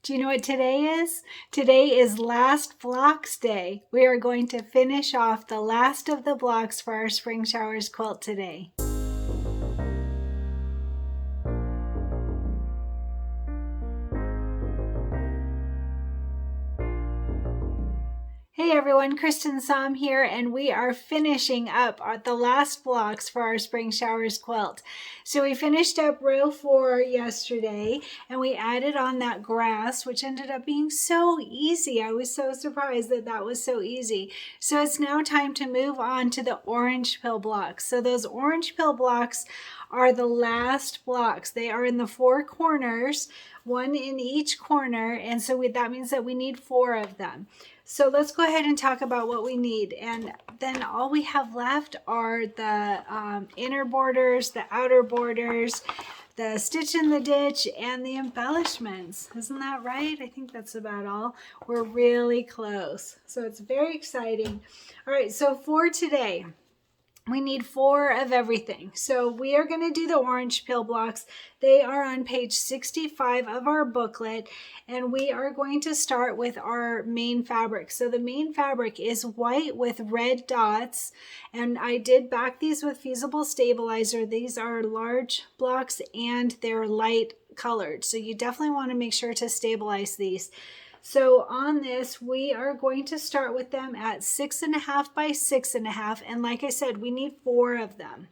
Do you know what today is? Today is last blocks day. We are going to finish off the last of the blocks for our spring showers quilt today. Hey everyone, Cristin Som here, and we are finishing up the last blocks for our spring showers quilt. So we finished up row 4 yesterday, and we added on that grass, which ended up being so easy. I was so surprised that that was so easy. So it's now time to move on to the orange pill blocks. So those orange pill blocks are the last blocks. They are in the 4 corners, one in each corner, and so that means that we need 4 of them. So let's go ahead and talk about what we need. And then all we have left are the inner borders, the outer borders, the stitch in the ditch, and the embellishments. Isn't that right? I think that's about all. We're really close. So it's very exciting. All right, so for today, we need 4 of everything. So we are going to do the orange pill blocks. They are on page 65 of our booklet, and we are going to start with our main fabric. So the main fabric is white with red dots, and I did back these with fusible stabilizer. These are large blocks and they're light colored, so you definitely want to make sure to stabilize these. So on this, we are going to start with them at 6.5 by 6.5. And like I said, we need 4 of them.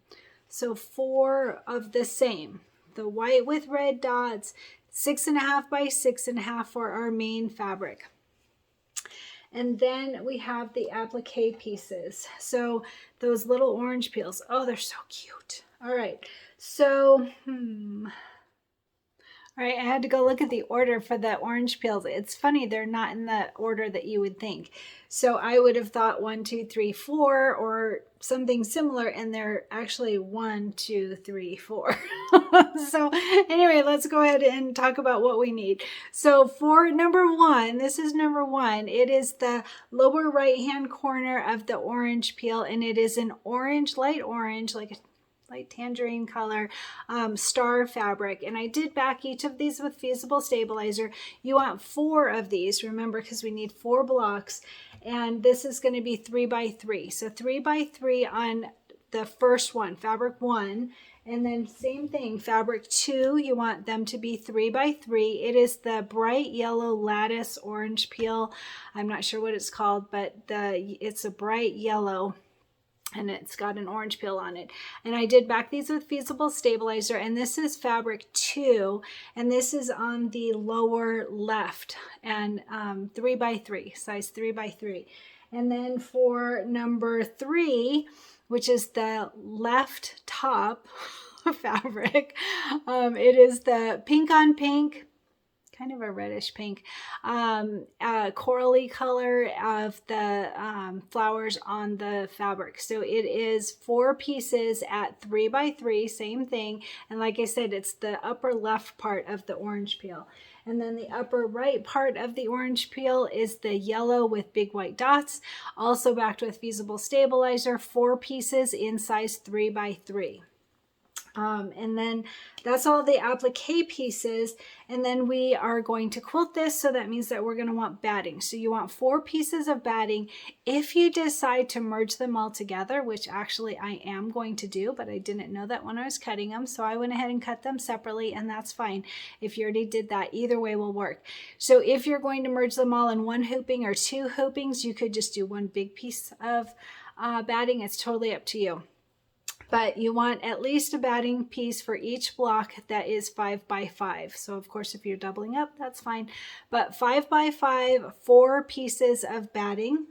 So 4 of the same. The white with red dots, 6.5 by 6.5 for our main fabric. And then we have the applique pieces. So those little orange peels. Oh, they're so cute. All right. So, all right, I had to go look at the order for the orange peels. It's funny, they're not in the order that you would think. So I would have thought 1, 2, 3, 4 or something similar, and they're actually 1, 2, 3, 4. So anyway, let's go ahead and talk about what we need. So for number 1, this is number 1. It is the lower right-hand corner of the orange peel, and it is an orange, light orange, like a light tangerine color star fabric, and I did back each of these with fusible stabilizer. You want 4 of these, remember, because we need 4 blocks, and this is going to be 3 by 3. So 3 by 3 on the first one, fabric 1, and then same thing, fabric 2, you want them to be 3 by 3. It is the bright yellow lattice orange peel. I'm not sure what it's called, but it's a bright yellow, and it's got an orange peel on it. And I did back these with fusible stabilizer, and this is fabric 2, and this is on the lower left, and 3 by 3, size 3 by 3. And then for number 3, which is the left top fabric, it is the pink on pink, kind of a reddish pink, corally color of the flowers on the fabric. So it is 4 pieces at 3 by 3, same thing. And like I said, it's the upper left part of the orange peel. And then the upper right part of the orange peel is the yellow with big white dots, also backed with fusible stabilizer, 4 pieces in size 3 by 3. And then that's all the applique pieces, and then we are going to quilt this, so that means that we're going to want batting. So you want 4 pieces of batting. If you decide to merge them all together, which actually I am going to do, but I didn't know that when I was cutting them, so I went ahead and cut them separately, and that's fine. If you already did that, either way will work. So if you're going to merge them all in 1 hooping or 2 hoopings, you could just do 1 big piece of batting. It's totally up to you. But you want at least a batting piece for each block that is 5 by 5. So of course, if you're doubling up, that's fine. But 5 by 5, 4 pieces of batting.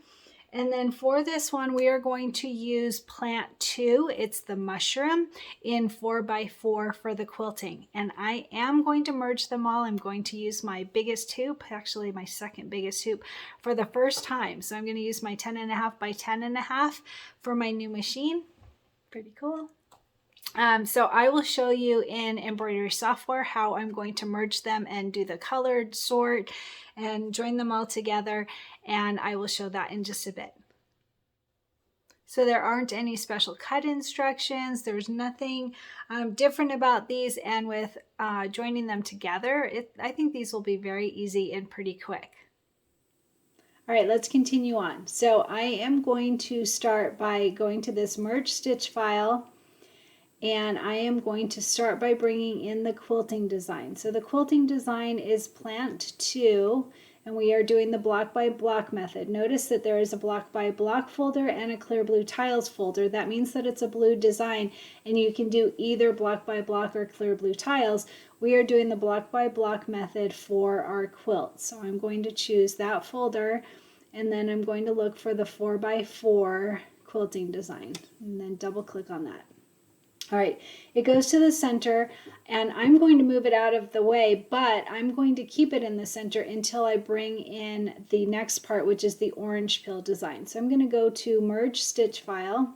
And then for this one, we are going to use plant 2. It's the mushroom in 4 by 4 for the quilting. And I am going to merge them all. I'm going to use my biggest hoop, actually my second biggest hoop, for the first time. So I'm going to use my 10.5 by 10.5 for my new machine. Pretty cool. So I will show you in embroidery software how I'm going to merge them and do the colored sort and join them all together, and I will show that in just a bit. So there aren't any special cut instructions. There's nothing different about these, and with joining them together, I think these will be very easy and pretty quick. All right, let's continue on. So I am going to start by going to this merge stitch file, and I am going to start by bringing in the quilting design. So the quilting design is plant 2, and we are doing the block by block method. Notice that there is a block by block folder and a clear blue tiles folder. That means that it's a blue design, and you can do either block by block or clear blue tiles. We are doing the block by block method for our quilt. So I'm going to choose that folder, and then I'm going to look for the 4x4 quilting design, and then double click on that. All right, it goes to the center, and I'm going to move it out of the way, but I'm going to keep it in the center until I bring in the next part, which is the orange peel design. So I'm going to go to merge stitch file,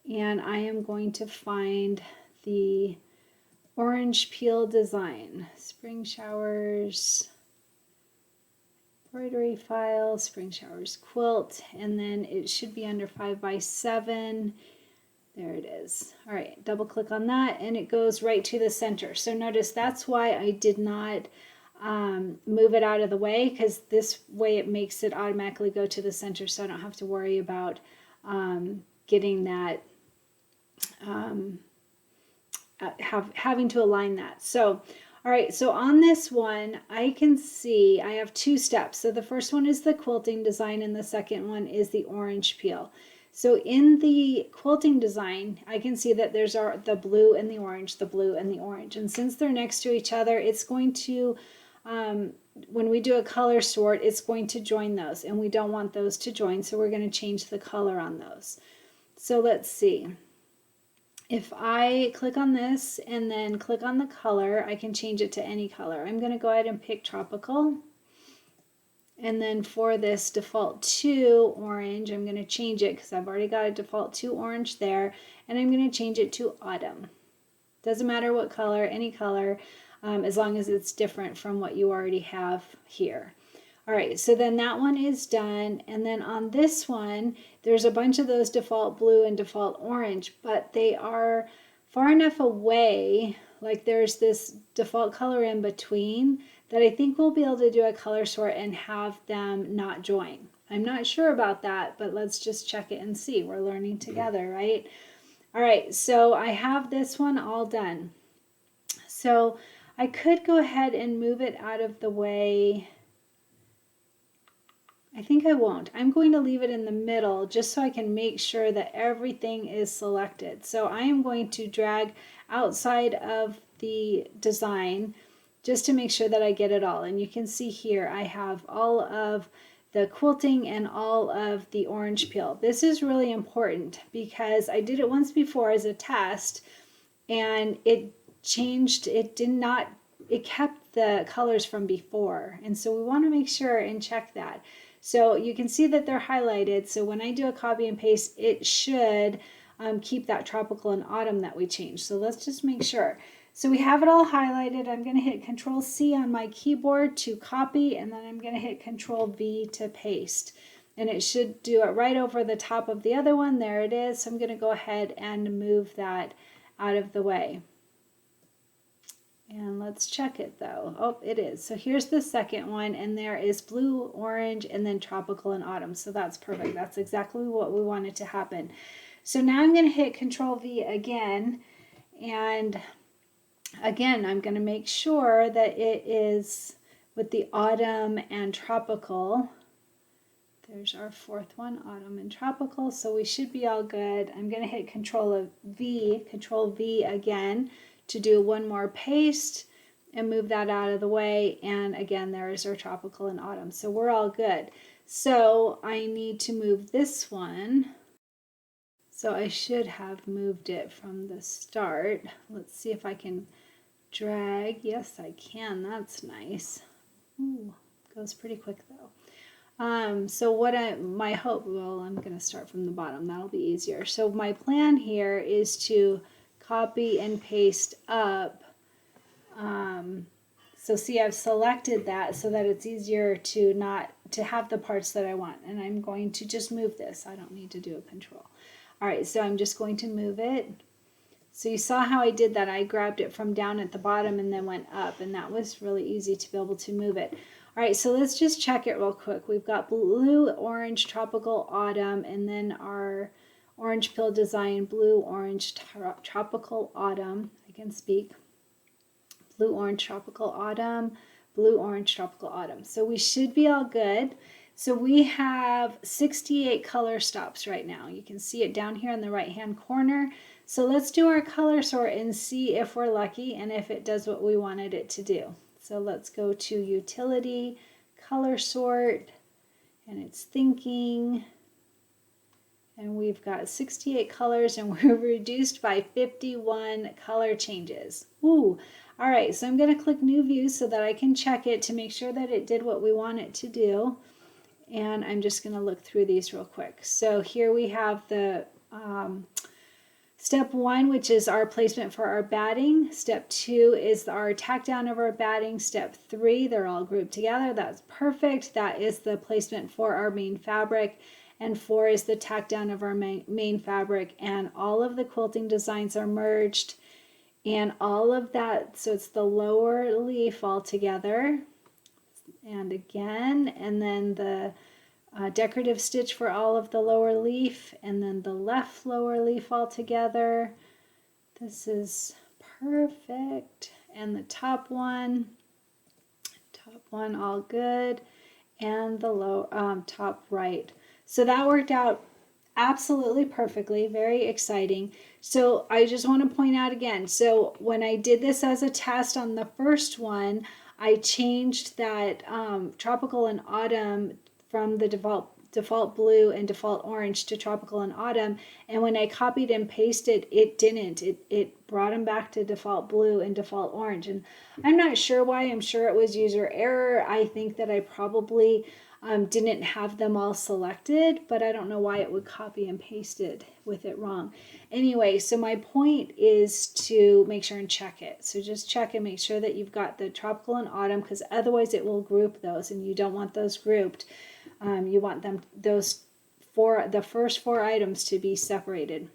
and I am going to find the orange peel design. Spring showers, embroidery file, spring showers quilt, and then it should be under 5x7. There it is. All right, double click on that, and it goes right to the center. So notice that's why I did not move it out of the way, because this way it makes it automatically go to the center, so I don't have to worry about getting that, having to align that. So, all right, so on this one, I can see I have 2 steps. So the first one is the quilting design, and the second one is the orange peel. So in the quilting design, I can see that there's the blue and the orange, the blue and the orange. And since they're next to each other, it's going to, when we do a color sort, it's going to join those. And we don't want those to join, so we're going to change the color on those. So let's see. If I click on this and then click on the color, I can change it to any color. I'm going to go ahead and pick tropical. And then for this default 2 orange, I'm going to change it because I've already got a default 2 orange there, and I'm going to change it to autumn. Doesn't matter what color, any color, as long as it's different from what you already have here. All right, so then that one is done, and then on this one, there's a bunch of those default blue and default orange, but they are far enough away, like there's this default color in between, that I think we'll be able to do a color sort and have them not join. I'm not sure about that, but let's just check it and see. We're learning together, right? All right, so I have this one all done. So I could go ahead and move it out of the way. I think I won't. I'm going to leave it in the middle just so I can make sure that everything is selected. So I am going to drag outside of the design just to make sure that I get it all. And you can see here I have all of the quilting and all of the orange peel. This is really important because I did it once before as a test, and it changed, it kept the colors from before. And so we want to make sure and check that. So you can see that they're highlighted. So when I do a copy and paste, it should keep that tropical and autumn that we changed. So let's just make sure. So we have it all highlighted. I'm going to hit Control C on my keyboard to copy, and then I'm going to hit Control V to paste. And it should do it right over the top of the other one. There it is. So I'm going to go ahead and move that out of the way. And let's check it though. Oh, it is. So here's the second one, and there is blue, orange, and then tropical and autumn. So that's perfect. That's exactly what we wanted to happen. So now I'm going to hit Control V again, and again, I'm going to make sure that it is with the autumn and tropical. There's our fourth one, autumn and tropical. So we should be all good. I'm going to hit Control V again to do one more paste and move that out of the way. And again, there is our tropical and autumn. So we're all good. So I need to move this one. So I should have moved it from the start. Let's see if I can drag. Yes, I can. That's nice. Ooh, goes pretty quick though. So my hope, well, I'm going to start from the bottom. That'll be easier. So my plan here is to copy and paste up. So see, I've selected that so that it's easier to not to have the parts that I want. And I'm going to just move this. I don't need to do a control. All right, so I'm just going to move it. So you saw how I did that. I grabbed it from down at the bottom and then went up, and that was really easy to be able to move it. All right, so let's just check it real quick. We've got blue, orange, tropical, autumn, and then our orange pill design, blue, orange, tropical, autumn. I can speak. Blue, orange, tropical, autumn, blue, orange, tropical, autumn. So we should be all good. So we have 68 color stops right now. You can see it down here in the right-hand corner. So let's do our color sort and see if we're lucky and if it does what we wanted it to do. So let's go to Utility, Color Sort, and it's thinking. And we've got 68 colors and we're reduced by 51 color changes. Ooh, all right, so I'm going to click New View so that I can check it to make sure that it did what we want it to do. And I'm just going to look through these real quick. So here we have the step 1, which is our placement for our batting. Step 2 is our tack down of our batting. Step 3, they're all grouped together. That's perfect. That is the placement for our main fabric. And 4 is the tack down of our main fabric. And all of the quilting designs are merged. And all of that, so it's the lower leaf all together. And again, and then the decorative stitch for all of the lower leaf, and then the left lower leaf all together. This is perfect. And the top one all good, and the low top right. So that worked out absolutely perfectly, very exciting. So I just want to point out again, so when I did this as a test on the first one, I changed that tropical and autumn from the default blue and default orange to tropical and autumn, and when I copied and pasted, it didn't. It brought them back to default blue and default orange, and I'm not sure why. I'm sure it was user error. I think that I probably didn't have them all selected, but I don't know why it would copy and paste it with it wrong. Anyway, so my point is to make sure and check it. So just check and make sure that you've got the tropical and autumn, because otherwise it will group those, and you don't want those grouped. You want them, the first 4 items to be separated.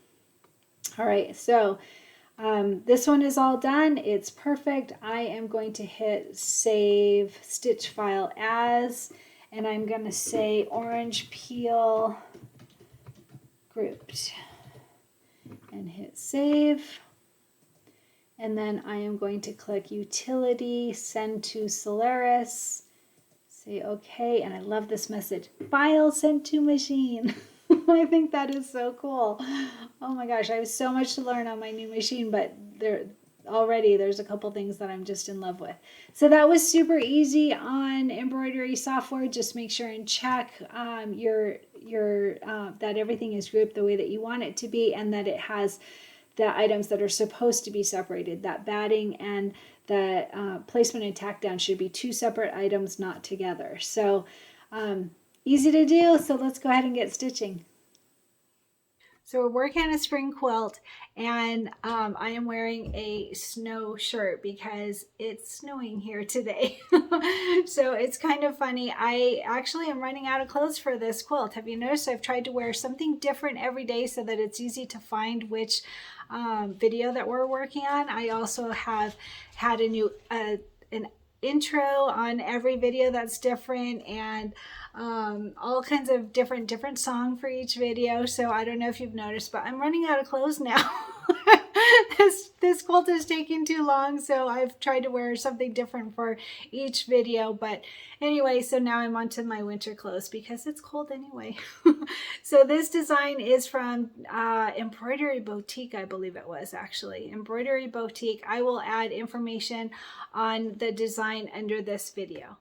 All right, so this one is all done. It's perfect. I am going to hit Save Stitch File As, and I'm going to say Orange Peel Grouped, and hit Save. And then I am going to click Utility, Send to Solaris, say OK, and I love this message, File Sent to Machine. I think that is so cool. Oh my gosh, I have so much to learn on my new machine, but there's a couple things that I'm just in love with. So that was super easy on embroidery software. Just make sure and check that everything is grouped the way that you want it to be, and that it has the items that are supposed to be separated. That batting and the placement and tack down should be 2 separate items, not together. So easy to do. So let's go ahead and get stitching. So we're working on a spring quilt, and I am wearing a snow shirt because it's snowing here today. So it's kind of funny. I actually am running out of clothes for this quilt. Have you noticed I've tried to wear something different every day so that it's easy to find which video that we're working on. I also have had a new an intro on every video that's different, and all kinds of different song for each video. So I don't know if you've noticed, but I'm running out of clothes now. This quilt is taking too long, so I've tried to wear something different for each video. But anyway, so now I'm onto my winter clothes because it's cold anyway. So this design is from Embroidery Boutique, I believe it was actually. Embroidery Boutique. I will add information on the design under this video.